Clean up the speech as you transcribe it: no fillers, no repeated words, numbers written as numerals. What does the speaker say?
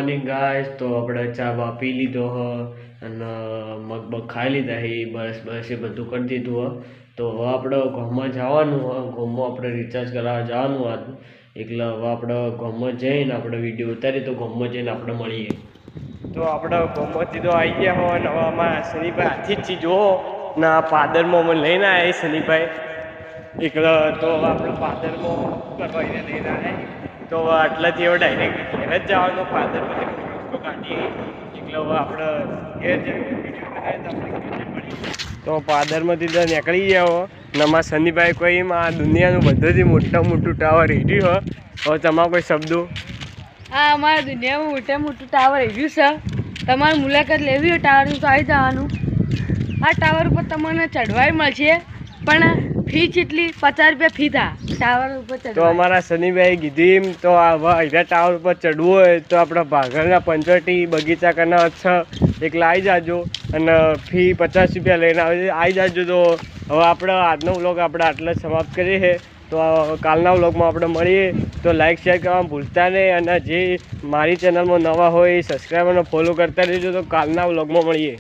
Morning guys. તો આપણે ચા બા પી લીધો હ અને મગ ખાઈ લીધા હે. બસ એ બધું કરી દીધું હ. તો હવે આપણે ગામમાં જવાનું હ. ગામમાં આપણે રિચાર્જ કરાવવા જવાનું હતું. એટલે હવે આપણે ગામમાં જઈને આપણે વિડીયો ઉતારીએ. તો ગામમાં જઈને આપણે મળીએ. તો આપણે ગામમાંથી તો આવી ગયા હોય ને હવે અમારા શનિભાઈ હાથી જ જુઓ ના પાદરમાં અમે લઈને આવ્યા શનિભાઈ એટલે. તો આપણે પાદરમાં કરવા લઈને આવ્યા. તો આટલાથી હવે ડાયરેક્ટ ઘેર જ જવાનું. પાદરમાંથી વસ્તુ કાઢીએ એટલે હવે આપણે ઘેર તો પાદરમાંથી તો નીકળી ગયા ને અમારા શનિભાઈ કોઈ આ દુનિયાનું બધુંથી મોટું ટાવર રેડ્યું હોય. હવે તમારા કોઈ શબ્દો? હા, અમારા દુનિયામાં મોટું ટાવર રેડ્યું છે. તમારે મુલાકાત લેવી હોય ટાવરનું તો આવી જવાનું. આ ટાવર ઉપર તમને ચઢવાય મળશે પણ ફી કેટલી? 50 રૂપિયા ફી થા ટાવર ઉપર ચઢવા. તો અમારા શનિભાઈ કીધું તો આ ટાવર ઉપર ચડવું હોય તો આપણા ભાગરના પંચવટી બગીચા કરના એકલા આવી જાજો અને ફી 50 રૂપિયા લઈને આવી જાજો. તો હવે આપણે આજનો વ્લોગ આપણે આટલા સમાપ્ત કરીએ છે. તો કાલના વ્લોગમાં આપણે મળીએ. તો લાઈક શેર કરવાનું ભૂલતા નહીં અને જે મારી ચેનલમાં નવા હોય એ સબસ્ક્રાઈબ અને ફોલો કરતા રહેજો. તો કાલના વ્લોગમાં મળીએ.